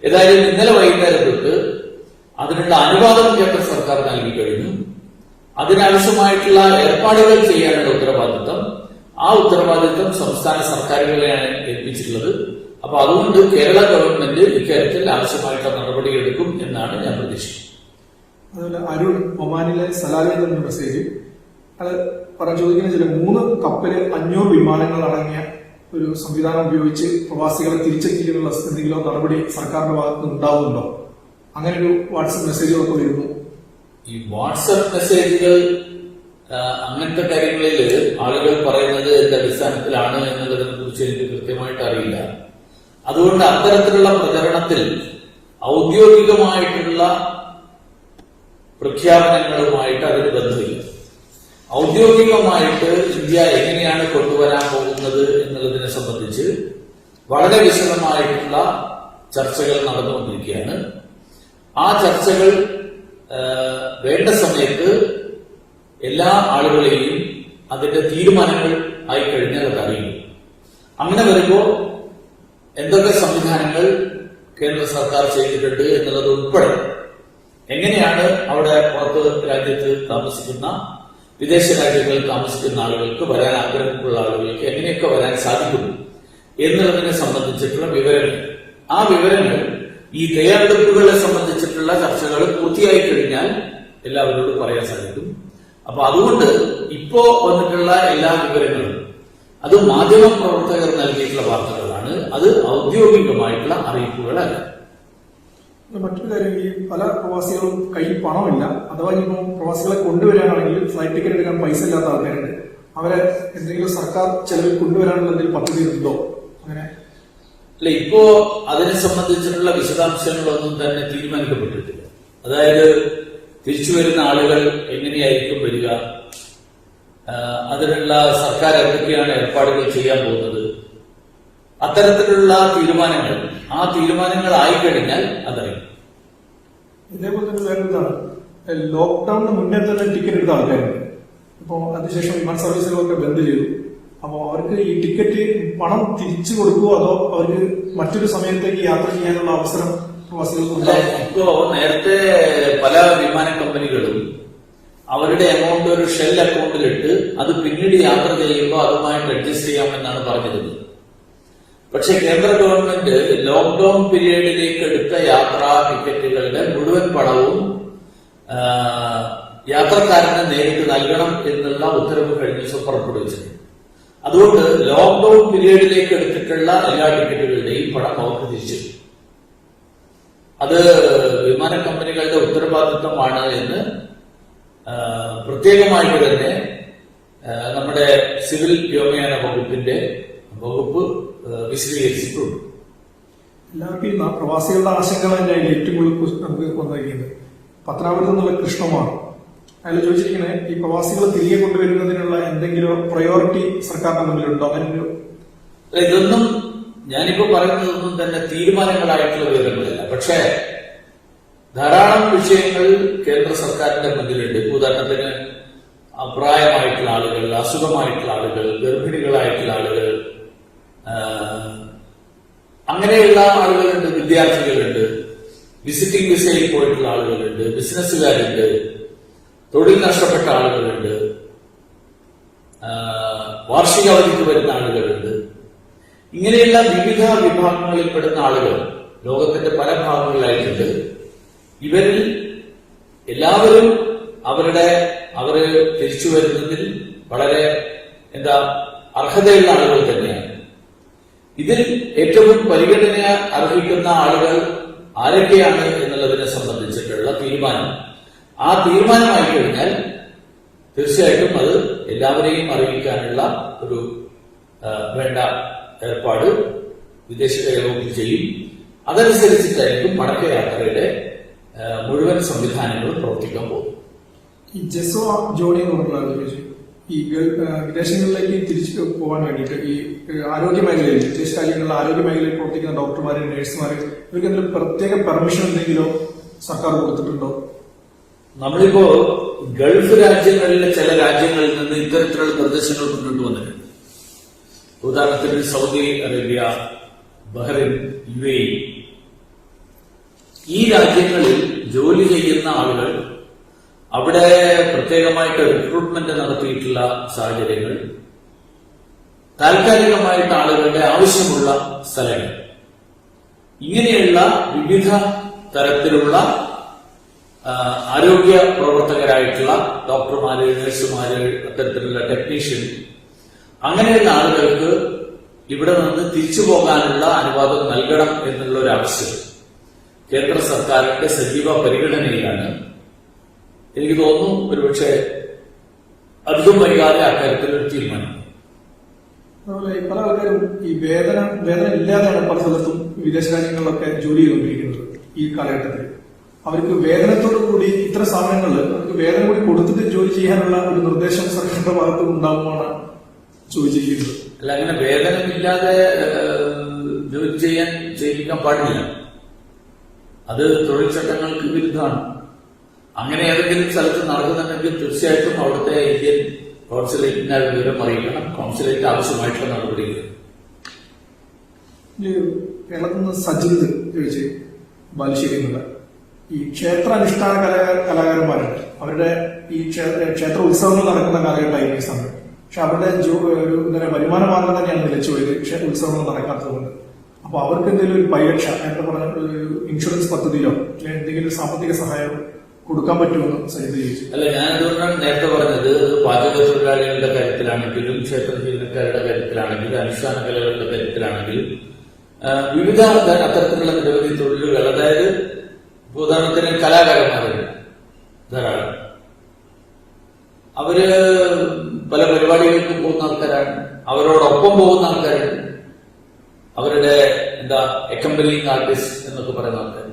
ഏതായാലും ഇന്നലെ വൈകുന്നേരം തൊട്ട് അതിനുള്ള അനുവാദം കേന്ദ്ര സർക്കാർ നൽകി കഴിഞ്ഞു. അതിനാവശ്യമായിട്ടുള്ള ഏർപ്പാടുകൾ ചെയ്യാനുള്ള ഉത്തരവാദിത്തം, ആ ഉത്തരവാദിത്തം സംസ്ഥാന സർക്കാരുകളെയാണ് ഏൽപ്പിച്ചിട്ടുള്ളത്. അപ്പൊ അതുകൊണ്ട് കേരള ഗവൺമെന്റ് ഇക്കാര്യത്തിൽ ആവശ്യമായിട്ടുള്ള നടപടിയെടുക്കും എന്നാണ് ഞാൻ പ്രതീക്ഷിക്കുന്നത്. അതുപോലെ അരുൺ ഒമാനിലെ സലാലയിൽ നിന്നൊരു മെസ്സേജ് അത് ചോദിക്കുന്ന 3 കപ്പല് 500 വിമാനങ്ങൾ അടങ്ങിയ ഒരു സംവിധാനം ഉപയോഗിച്ച് പ്രവാസികളെ തിരിച്ചെത്തിക്കാനുള്ള എന്തെങ്കിലും നടപടി സർക്കാരിന്റെ ഭാഗത്ത് ഉണ്ടാവുന്നുണ്ടോ? അങ്ങനെ ഒരു വാട്സപ്പ് മെസ്സേജുകളൊക്കെ വരുന്നു. ഈ വാട്സപ്പ് മെസ്സേജുകൾ അങ്ങനത്തെ കാര്യങ്ങളിൽ ആളുകൾ പറയുന്നത് എന്റെ അടിസ്ഥാനത്തിലാണ് എന്നുള്ളതിനെ കുറിച്ച് എനിക്ക് കൃത്യമായിട്ട് അറിയില്ല. അതുകൊണ്ട് അത്തരത്തിലുള്ള പ്രചരണത്തിൽ ഔദ്യോഗികമായിട്ടുള്ള പ്രഖ്യാപനങ്ങളുമായിട്ട് അതിന് ബന്ധമില്ല. ഔദ്യോഗികമായിട്ട് ഇന്ത്യ എങ്ങനെയാണ് കൊണ്ടുവരാൻ പോകുന്നത് എന്നുള്ളതിനെ സംബന്ധിച്ച് വളരെ വിശദമായിട്ടുള്ള ചർച്ചകൾ നടന്നുകൊണ്ടിരിക്കുകയാണ്. ആ ചർച്ചകൾ വേണ്ട സമയത്ത് എല്ലാ ആളുകളെയും അതിന്റെ തീരുമാനങ്ങൾ ആയി കഴിഞ്ഞാൽ അത് അറിയും. അങ്ങനെ വരുമ്പോൾ എന്തൊക്കെ സംവിധാനങ്ങൾ കേന്ദ്ര സർക്കാർ ചെയ്തിട്ടുണ്ട് എന്നുള്ളത് ഉൾപ്പെടെ എങ്ങനെയാണ് അവിടെ പുറത്ത് രാജ്യത്ത് താമസിക്കുന്ന വിദേശ രാജ്യങ്ങളിൽ താമസിക്കുന്ന ആളുകൾക്ക് വരാൻ ആഗ്രഹമുള്ള ആളുകൾക്ക് എങ്ങനെയൊക്കെ വരാൻ സാധിക്കും എന്നുള്ളതിനെ സംബന്ധിച്ചിട്ടുള്ള വിവരങ്ങൾ, ആ വിവരങ്ങൾ ഈ തയ്യാറെടുപ്പുകളെ സംബന്ധിച്ചിട്ടുള്ള ചർച്ചകൾ പൂർത്തിയായി കഴിഞ്ഞാൽ എല്ലാവരോടും പറയാൻ സാധിക്കും. അപ്പൊ അതുകൊണ്ട് ഇപ്പോ വന്നിട്ടുള്ള എല്ലാ വിവരങ്ങളും അത് മാധ്യമ പ്രവർത്തകർ നൽകിയിട്ടുള്ള വാർത്തകളാണ്, അത് ഔദ്യോഗികമായിട്ടുള്ള അറിയിപ്പുകളല്ല. മറ്റൊരു കാര്യം, ഈ പല പ്രവാസികളും കയ്യിൽ പണമില്ല, അഥവാ ഇനിയിപ്പോ പ്രവാസികളെ കൊണ്ടുവരാനാണെങ്കിൽ ഫ്ലൈറ്റ് ടിക്കറ്റ് എടുക്കാൻ പൈസ ഇല്ലാത്ത ആൾക്കാരുണ്ട്. അവരെ എന്തെങ്കിലും സർക്കാർ ചെലവിൽ കൊണ്ടുവരാനുള്ള എന്തെങ്കിലും പദ്ധതി ഉണ്ടോ? അങ്ങനെ അല്ല, ഇപ്പോ അതിനെ സംബന്ധിച്ചിട്ടുള്ള വിശദാംശങ്ങളൊന്നും തന്നെ തീരുമാനിക്കപ്പെട്ടിട്ടില്ല. അതായത് തിരിച്ചു വരുന്ന ആളുകൾ എങ്ങനെയായിരിക്കും വരിക, അതിനുള്ള സർക്കാർ എന്തൊക്കെയാണ് ഏർപ്പാടുകൾ ചെയ്യാൻ പോകുന്നത്, അത്തരത്തിലുള്ള തീരുമാനങ്ങൾ, ആ തീരുമാനങ്ങൾ ആയിക്കഴിഞ്ഞാൽ അതറിയും. ഇതേപോലെ തന്നെ വേറൊരിതാണ്, ലോക്ക്ഡൌണിന് മുന്നേ തന്നെ ടിക്കറ്റ് എടുത്ത ആൾക്കാരുണ്ട്. ഇപ്പോൾ അതിനുശേഷം വിമാന സർവീസുകളൊക്കെ ബന്ദ് ചെയ്തു. അപ്പോൾ അവർക്ക് ഈ ടിക്കറ്റ് പണം തിരിച്ചു കൊടുക്കുമോ, അതോ അവർക്ക് മറ്റൊരു സമയത്തേക്ക് യാത്ര ചെയ്യാനുള്ള അവസരം പ്രവാസികൾക്ക്? ഇപ്പോ നേരത്തെ പല വിമാന കമ്പനികളും അവരുടെ എമൗണ്ട് ഒരു ഷെൽ അക്കൗണ്ടിലിട്ട് അത് പിന്നീട് യാത്ര ചെയ്യുമ്പോൾ അതുമായിട്ട് അഡ്ജസ്റ്റ് ചെയ്യാമെന്നാണ് പറഞ്ഞിരുന്നത്. പക്ഷെ കേന്ദ്ര ഗവൺമെന്റ് ലോക്ക്ഡൌൺ പീരീഡിലേക്ക് എടുത്ത യാത്രാ ടിക്കറ്റുകളുടെ മുഴുവൻ പണവും യാത്രക്കാരന് നേരിട്ട് നൽകണം എന്നുള്ള ഉത്തരവ് കഴിഞ്ഞ ദിവസം പുറപ്പെടുവിച്ചിട്ടുണ്ട്. അതുകൊണ്ട് ലോക്ക്ഡൌൺ പീരീഡിലേക്ക് എടുത്തിട്ടുള്ള എല്ലാ ടിക്കറ്റുകളുടെയും പണം അവർക്ക് തിരിച്ചു. അത് വിമാന കമ്പനികളുടെ ഉത്തരവാദിത്വമാണ് എന്ന് പ്രത്യേകമായിട്ട് തന്നെ നമ്മുടെ സിവിൽ വ്യോമയാന വകുപ്പ് വിശദീകരിച്ചിട്ടുണ്ട്. എല്ലാവർക്കും ഈ പ്രവാസികളുടെ ആശങ്കകൾ തന്നെയാണ് ഏറ്റവും കൂടുതൽ നമുക്ക് വന്നിരിക്കുന്നത്. പത്തനാപുരത്ത് നിന്നുള്ള കൃഷ്ണമാർ അയാൾ ചോദിച്ചിരിക്കുന്നത്, ഈ പ്രവാസികൾ തിരികെ കൊണ്ടുവരുന്നതിനുള്ള എന്തെങ്കിലും പ്രയോറിറ്റി സർക്കാരിന്റെ മുന്നിലുണ്ടോ? അങ്ങനെ ഇതൊന്നും ഞാനിപ്പോ പറയുന്നതൊന്നും തന്നെ തീരുമാനങ്ങളായിട്ടുള്ള വിവരങ്ങളല്ല. പക്ഷേ ധാരാളം വിഷയങ്ങൾ കേന്ദ്ര സർക്കാരിന്റെ മുന്നിലുണ്ട്. ഉദാഹരണത്തിന് അപ്രായമായിട്ടുള്ള ആളുകൾ, അസുഖമായിട്ടുള്ള ആളുകൾ, ഗർഭിണികളായിട്ടുള്ള ആളുകൾ, അങ്ങനെയുള്ള ആളുകളുണ്ട്, വിദ്യാർത്ഥികളുണ്ട്, വിസിറ്റിംഗ് വിസയിൽ പോയിട്ടുള്ള ആളുകളുണ്ട്, ബിസിനസ്സുകാരുണ്ട്, തൊഴിൽ നഷ്ടപ്പെട്ട ആളുകളുണ്ട്, വാർഷിക അവധിക്ക് വരുന്ന ആളുകളുണ്ട്. ഇങ്ങനെയുള്ള വിവിധ വിഭാഗങ്ങളിൽപ്പെടുന്ന ആളുകൾ ലോകത്തിന്റെ പല ഭാഗങ്ങളിലായിട്ടുണ്ട്. ഇവരിൽ എല്ലാവരും അവര് തിരിച്ചു വരുന്നതിൽ വളരെ അർഹതയുള്ള ആളുകൾ തന്നെയാണ്. ഇതിൽ ഏറ്റവും പരിഗണന അർഹിക്കുന്ന ആളുകൾ ആരൊക്കെയാണ് എന്നുള്ളതിനെ സംബന്ധിച്ചിട്ടുള്ള തീരുമാനം, ആ തീരുമാനമായി കഴിഞ്ഞാൽ തീർച്ചയായിട്ടും അത് എല്ലാവരെയും അറിയിക്കാനുള്ള ഒരു വേണ്ട ഏർപ്പാട് വിദേശകാര്യ വകുപ്പ് ചെയ്യും. അതനുസരിച്ചിട്ടായിരിക്കും മടക്കയാത്രയുടെ മുഴുവൻ സംവിധാനങ്ങളും പ്രവർത്തിക്കാൻ പോകും. ഈ ജെസോ ജോണി എന്ന് പറഞ്ഞ ഈ വിദേശങ്ങളിലേക്ക് തിരിച്ചു പോകാൻ വേണ്ടിയിട്ട് ഈ ആരോഗ്യ മേഖലയിൽ, വിദേശ രാജ്യങ്ങളിലെ ആരോഗ്യ മേഖലയിൽ പ്രവർത്തിക്കുന്ന ഡോക്ടർമാര്, നഴ്സുമാര്, ഇവർക്ക് എന്തെങ്കിലും പ്രത്യേക പെർമിഷൻ എന്തെങ്കിലോ സർക്കാർ കൊടുത്തിട്ടുണ്ടോ? നമ്മളിപ്പോ ഗൾഫ് രാജ്യങ്ങളിലെ ചില രാജ്യങ്ങളിൽ നിന്ന് ഇത്തരത്തിലുള്ള നിർദ്ദേശങ്ങൾ മുന്നോട്ട് വന്നിട്ടുണ്ട്. ഉദാഹരണത്തിന് സൗദി അറേബ്യ, ബഹ്റൈൻ, UAE, ഈ രാജ്യങ്ങളിൽ ജോലി ചെയ്യുന്ന ആളുകൾ അവിടെ പ്രത്യേകമായിട്ട് റിക്രൂട്ട്മെന്റ് നടത്തിയിട്ടുള്ള സാഹചര്യങ്ങൾ, താൽക്കാലികമായിട്ട് ആളുകളുടെ ആവശ്യമുള്ള സ്ഥലങ്ങൾ, ഇങ്ങനെയുള്ള വിവിധ തരത്തിലുള്ള ആരോഗ്യ പ്രവർത്തകരായിട്ടുള്ള ഡോക്ടർമാര്, നഴ്സുമാര്, അത്തരത്തിലുള്ള ടെക്നീഷ്യൻ, അങ്ങനെയുള്ള ആളുകൾക്ക് ഇവിടെ നിന്ന് തിരിച്ചു പോകാനുള്ള അനുവാദം നൽകണം എന്നുള്ള ഒരു ആവശ്യം കേന്ദ്ര സർക്കാരിന്റെ സജീവ പരിഗണനയിലാണ്. എനിക്ക് തോന്നുന്നു ഒരുപക്ഷെ അധികം വൈകാതെ അക്കാര്യത്തിൽ ഒരു തീരുമാനം. അതുപോലെ പല ആൾക്കാരും ഈ വേതനം ഇല്ലാതെയാണ് പല സ്ഥലത്തും വിദേശ രാജ്യങ്ങളിലൊക്കെ ജോലി ചെയ്തുകൊണ്ടിരിക്കുന്നത്. ഈ കാലഘട്ടത്തിൽ അവർക്ക് വേതനത്തോടു കൂടി ഇത്ര സമയങ്ങളിൽ അവർക്ക് വേതനം കൂടി കൊടുത്തിട്ട് ജോലി ചെയ്യാനുള്ള ഒരു നിർദ്ദേശം സർക്കാരിന്റെ ഭാഗത്ത് ഉണ്ടാകുമെന്നാണ് ചോദിച്ചിരിക്കുന്നത്. അല്ല, അങ്ങനെ വേതനമില്ലാതെ ജോലി ചെയ്യിക്കാൻ പാടില്ല. അത് തൊഴിൽ ചട്ടങ്ങൾക്ക് വിരുദ്ധമാണ്. അങ്ങനെ ഏതെങ്കിലും സ്ഥലത്ത് നടക്കുന്നുണ്ടെങ്കിൽ തീർച്ചയായിട്ടും അവിടുത്തെ ഇന്ത്യൻ കോൺസുലേറ്റിനെ വിവരം അറിയിക്കണം. കോൺസുലേറ്റ് ആവശ്യമായിട്ടുള്ള നടപടികൾ. കേരളത്തിൽ നിന്ന് സജിത് ചോദിച്ച് ബാലുശ്ശേരിയിലുള്ള ഈ ക്ഷേത്രാനുഷ്ഠാന കലാകാരന്മാരുണ്ട്. അവരുടെ ഈ ക്ഷേത്ര ഉത്സവങ്ങൾ നടക്കുന്ന കാലഘട്ടമായി ഈ സമയം. പക്ഷെ അവരുടെ ഒരു വരുമാന മാർഗം തന്നെയാണ് നിലച്ചുപോയത് ഉത്സവങ്ങൾ നടക്കാത്തതുകൊണ്ട്. അപ്പൊ അവർക്ക് എന്തെങ്കിലും ഒരു പരിരക്ഷ, നേരത്തെ പറഞ്ഞ ഇൻഷുറൻസ് പദ്ധതിയോ അല്ലെങ്കിൽ എന്തെങ്കിലും ഒരു സാമ്പത്തിക സഹായം കൊടുക്കാൻ പറ്റുമെന്ന് സജിത് ചോദിച്ചു. അല്ല, ഞാൻ അതുകൊണ്ടാണ് നേരത്തെ പറഞ്ഞത്, പാചക തൊഴിലാളികളുടെ കാര്യത്തിലാണെങ്കിലും ക്ഷേത്ര ജീവനക്കാരുടെ കാര്യത്തിലാണെങ്കിലും അനുഷ്ഠാന കലകളുടെ കാര്യത്തിലാണെങ്കിലും വിവിധ അത്തരത്തിലുള്ള നിരവധി തൊഴിലുകൾ, അതായത് ഉദാഹരണത്തിന് കലാകാരന്മാരുണ്ട് ധാരാളം. അവര് പല പരിപാടികൾക്ക് പോകുന്ന ആൾക്കാരാണ്, അവരോടൊപ്പം പോകുന്ന ആൾക്കാരുണ്ട്, അവരുടെ അക്കമ്പനിങ് ആർട്ടിസ്റ്റ് എന്നൊക്കെ പറയുന്ന ആൾക്കാർ.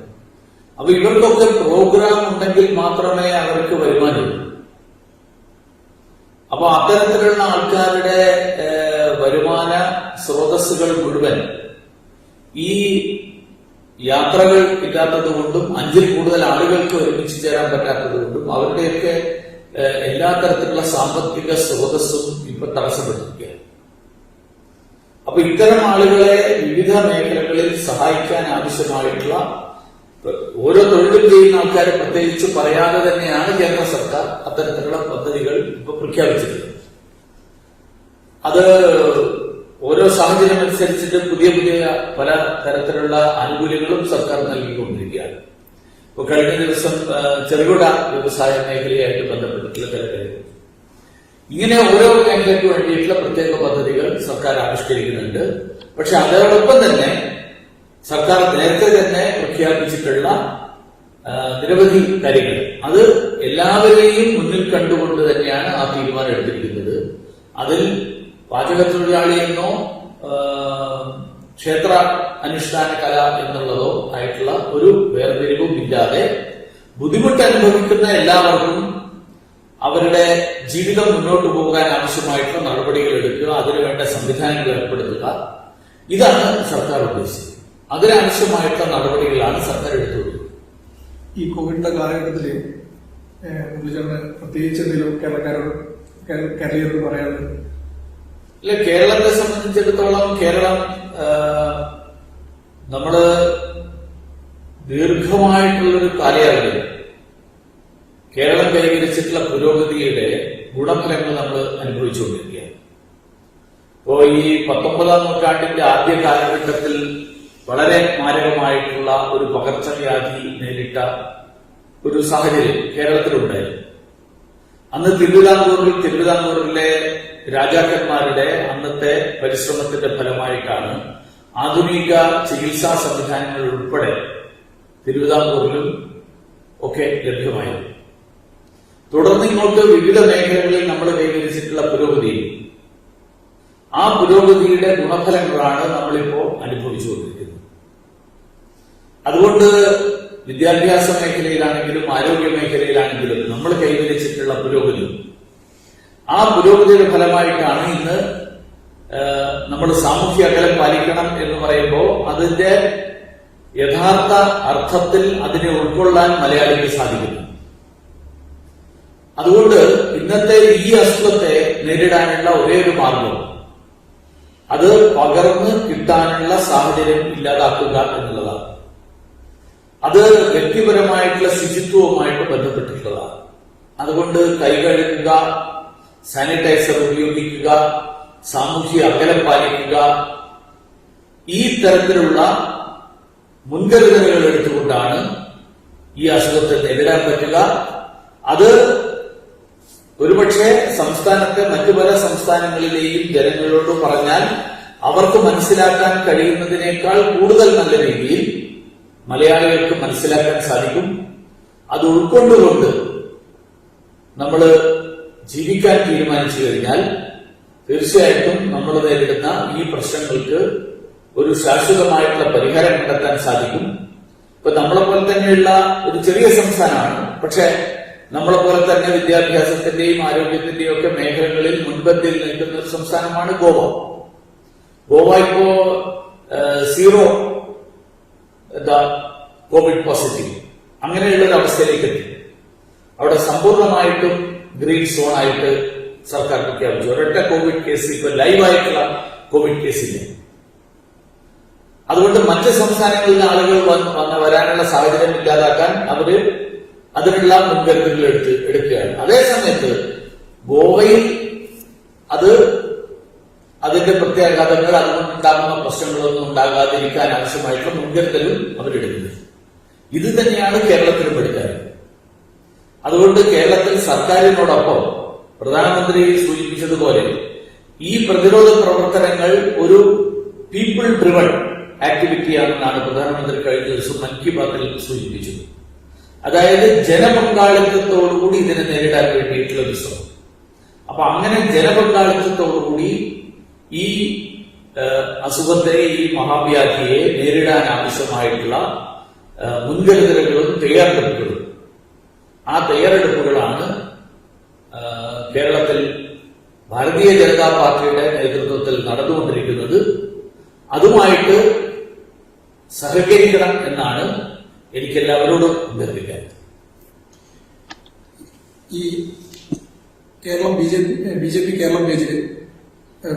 അപ്പൊ ഇവർക്കൊക്കെ പ്രോഗ്രാം ഉണ്ടെങ്കിൽ മാത്രമേ അവർക്ക് വരുമാനമുള്ളൂ. അപ്പൊ അത്തരത്തിലുള്ള ആൾക്കാരുടെ വരുമാന സ്രോതസ്സുകൾ മുഴുവൻ ഈ യാത്രകൾ ഇല്ലാത്തത് കൊണ്ടും 5-ൽ കൂടുതൽ ആളുകൾക്ക് ഒരുമിച്ച് ചേരാൻ പറ്റാത്തത് കൊണ്ടും അവരുടെയൊക്കെ എല്ലാ തരത്തിലുള്ള സാമ്പത്തിക സ്രോതസ്സും ഇപ്പൊ തടസ്സപ്പെട്ടിരിക്കുകയാണ്. അപ്പൊ ഇത്തരം ആളുകളെ വിവിധ മേഖലകളിൽ സഹായിക്കാൻ ആവശ്യമായിട്ടുള്ള ഓരോ തൊഴിലും ചെയ്യുന്ന ആൾക്കാരെ പ്രത്യേകിച്ച് പറയാതെ തന്നെയാണ് കേന്ദ്ര സർക്കാർ അത്തരത്തിലുള്ള പദ്ധതികൾ ഇപ്പൊ പ്രഖ്യാപിച്ചിട്ടുള്ളത്. അത് ഓരോ സാഹചര്യം അനുസരിച്ചിട്ട് പുതിയ പുതിയ പല തരത്തിലുള്ള ആനുകൂല്യങ്ങളും സർക്കാർ നൽകിക്കൊണ്ടിരിക്കുകയാണ്. ഇപ്പൊ കഴിഞ്ഞ ദിവസം ചെറുകിട വ്യവസായ മേഖലയായിട്ട് ബന്ധപ്പെട്ടിട്ടുള്ള ചില കാര്യങ്ങൾ, ഇങ്ങനെ ഓരോ മേഖലയ്ക്ക് വേണ്ടിയിട്ടുള്ള പ്രത്യേക പദ്ധതികൾ സർക്കാർ ആവിഷ്കരിക്കുന്നുണ്ട്. പക്ഷെ അതോടൊപ്പം തന്നെ സർക്കാർ നേരത്തെ തന്നെ പ്രഖ്യാപിച്ചിട്ടുള്ള നിരവധി കാര്യങ്ങൾ, അത് എല്ലാവരെയും മുന്നിൽ കണ്ടുകൊണ്ട് തന്നെയാണ് ആ തീരുമാനം എടുത്തിരിക്കുന്നത്. അതിൽ പാചക തൊഴിലാളിയെന്നോ ക്ഷേത്ര അനുഷ്ഠാന കല എന്നുള്ളതോ ആയിട്ടുള്ള ഒരു വേർതിരിവും ഇല്ലാതെ ബുദ്ധിമുട്ട് അനുഭവിക്കുന്ന എല്ലാവർക്കും അവരുടെ ജീവിതം മുന്നോട്ട് പോകാൻ ആവശ്യമായിട്ടുള്ള നടപടികൾ എടുക്കുക, അതിനുവേണ്ട സംവിധാനങ്ങൾ ഏർപ്പെടുത്തുക, ഇതാണ് സർക്കാർ ഉദ്ദേശിച്ചത്. അതിനാവശ്യമായിട്ടുള്ള നടപടികളാണ് സർക്കാർ എടുത്തുകൊടുക്കുന്നത്. ഈ കോവിഡിന്റെ കാലഘട്ടത്തില് പ്രത്യേകിച്ച് എന്തെങ്കിലും കേരളീയരോട് പറയാനുള്ളത്? ഇല്ല, കേരളത്തെ സംബന്ധിച്ചിടത്തോളം കേരളം നമ്മള് ദീർഘമായിട്ടുള്ളൊരു കാലയളവിൽ കേരളം കൈവരിച്ചിട്ടുള്ള പുരോഗതിയുടെ ഗുണഫലങ്ങൾ നമ്മൾ അനുഭവിച്ചുകൊണ്ടിരിക്കുകയാണ്. ഇപ്പോ ഈ 19-ാം നൂറ്റാണ്ടിന്റെ ആദ്യ കാലഘട്ടത്തിൽ വളരെ മാരകമായിട്ടുള്ള ഒരു പകർച്ചവ്യാധി നേരിട്ട ഒരു സാഹചര്യം കേരളത്തിലുണ്ടായിരുന്നു. അന്ന് തിരുവിതാംകൂറിലെ രാജാക്കന്മാരുടെ അന്നത്തെ പരിശ്രമത്തിന്റെ ഫലമായിട്ടാണ് ആധുനിക ചികിത്സാ സംവിധാനങ്ങൾ ഉൾപ്പെടെ തിരുവിതാംകൂറിലും ഒക്കെ ലഭ്യമായത്. തുടർന്ന് ഇങ്ങോട്ട് വിവിധ മേഖലകളിൽ നമ്മൾ കൈവരിച്ചിട്ടുള്ള പുരോഗതി, ആ പുരോഗതിയുടെ ഗുണഫലങ്ങളാണ് നമ്മളിപ്പോ അനുഭവിച്ചുകൊണ്ടിരിക്കുന്നത്. അതുകൊണ്ട് വിദ്യാഭ്യാസ മേഖലയിലാണെങ്കിലും ആരോഗ്യ മേഖലയിലാണെങ്കിലും നമ്മൾ കൈവരിച്ചിട്ടുള്ള പുരോഗതി, ആ പുരോഗതിയുടെ ഫലമായിട്ടാണ് ഇന്ന് നമ്മൾ സാമൂഹ്യ അകലം പാലിക്കണം എന്ന് പറയുമ്പോൾ അതിന്റെ യഥാർത്ഥ അർത്ഥത്തിൽ അതിനെ ഉൾക്കൊള്ളാൻ മലയാളിക്ക് സാധിക്കുന്നു. അതുകൊണ്ട് ഇന്നത്തെ ഈ അസുഖത്തെ നേരിടാനുള്ള ഒരേ ഒരു മാർഗം അത് പകർന്ന് കിട്ടാനുള്ള സാഹചര്യം ഇല്ലാതാക്കുക എന്നുള്ളതാണ്. അത് വ്യക്തിപരമായിട്ടുള്ള ശുചിത്വവുമായിട്ട് ബന്ധപ്പെട്ടിട്ടുള്ളതാണ്. അതുകൊണ്ട് കൈ കഴുകുക, സാനിറ്റൈസർ ഉപയോഗിക്കുക, സാമൂഹ്യ അകലം പാലിക്കുക, ഈ തരത്തിലുള്ള മുൻകരുതലുകൾ എടുത്തുകൊണ്ടാണ് ഈ അസുഖത്തെ നേരിടാൻ പറ്റുക. അത് ഒരുപക്ഷെ സംസ്ഥാനത്തെ മറ്റു പല സംസ്ഥാനങ്ങളിലെയും ജനങ്ങളോട് പറഞ്ഞാൽ അവർക്ക് മനസ്സിലാക്കാൻ കഴിയുന്നതിനേക്കാൾ കൂടുതൽ നല്ല രീതിയിൽ മലയാളികൾക്ക് മനസ്സിലാക്കാൻ സാധിക്കും. അത് ഉൾക്കൊണ്ടുകൊണ്ട് നമ്മൾ ജീവിക്കാൻ തീരുമാനിച്ചു കഴിഞ്ഞാൽ തീർച്ചയായിട്ടും നമ്മൾ നേരിടുന്ന ഈ പ്രശ്നങ്ങൾക്ക് ഒരു ശാശ്വതമായിട്ടുള്ള പരിഹാരം കണ്ടെത്താൻ സാധിക്കും. ഇപ്പൊ നമ്മളെ പോലെ തന്നെയുള്ള ഒരു ചെറിയ സംസ്ഥാനമാണ്, പക്ഷെ നമ്മളെ പോലെ തന്നെ വിദ്യാഭ്യാസത്തിന്റെയും ആരോഗ്യത്തിന്റെയും ഒക്കെ മേഖലകളിൽ മുൻപന്തിയിൽ നിൽക്കുന്ന ഒരു സംസ്ഥാനമാണ് ഗോവ. ഗോവ ഇപ്പോ 0 കോവിഡ് പോസിറ്റീവ് അങ്ങനെയുള്ള ഒരു അവസ്ഥയിലേക്ക് എത്തി. അവിടെ സമ്പൂർണമായിട്ടും ഗ്രീൻ സോൺ ആയിട്ട് സർക്കാർ പ്രഖ്യാപിച്ചു. ഒരൊറ്റ കോവിഡ് കേസ് ഇപ്പൊ ലൈവായിട്ടുള്ള കോവിഡ് കേസില്ല. മറ്റ് സംസ്ഥാനങ്ങളിൽ നിന്ന് ആളുകൾ വരാനുള്ള സാഹചര്യം ഇല്ലാതാക്കാൻ അവര് അതിനുള്ള മുൻകരുതലുകൾ എടുക്കുകയാണ്. അതേസമയത്ത് ഗോവയിൽ അതിന്റെ പ്രത്യാഘാതങ്ങൾ അതുകൊണ്ടുണ്ടാകുന്ന പ്രശ്നങ്ങളൊന്നും ഉണ്ടാകാതിരിക്കാൻ ആവശ്യമായിട്ടുള്ള മുൻകരുതലും അവരെടുക്കുന്നത്. ഇത് തന്നെയാണ് കേരളത്തിലും എടുക്കാറ്. അതുകൊണ്ട് കേരളത്തിൽ സർക്കാരിനോടൊപ്പം പ്രധാനമന്ത്രി സൂചിപ്പിച്ചതുപോലെ ഈ പ്രതിരോധ പ്രവർത്തനങ്ങൾ ഒരു പീപ്പിൾ ഡ്രിവൺ ആക്ടിവിറ്റിയാണെന്നാണ് പ്രധാനമന്ത്രി കഴിഞ്ഞ ദിവസം മൻ കി ബാത്തിൽ സൂചിപ്പിച്ചത്. അതായത് ജനപങ്കാളിത്തത്തോടുകൂടി ഇതിനെ നേരിടാൻ വേണ്ടിയിട്ടുള്ള ഒരു ശ്രമം. അപ്പൊ അങ്ങനെ ജനപങ്കാളിത്തത്തോടുകൂടി ഈ അസുഖത്തെ, ഈ മഹാവ്യാധിയെ നേരിടാൻ ആവശ്യമായിട്ടുള്ള മുൻകരുതലുകളും തയ്യാറെടുപ്പുകളും, ആ തയ്യാറെടുപ്പുകളാണ് കേരളത്തിൽ ഭാരതീയ ജനതാ പാർട്ടിയുടെ നേതൃത്വത്തിൽ നടന്നുകൊണ്ടിരിക്കുന്നത്. അതുമായിട്ട് സഹകരിക്കണം എന്നാണ് എനിക്ക് എല്ലാവരോടും അഭ്യർത്ഥിക്കാൻ. ഈ Keralam B J P Keralam പേജിൽ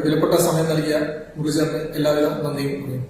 വിലപ്പെട്ട സമയം നൽകിയ മുരളീധരന് എല്ലാവിധ നന്ദിയും പറയുന്നു.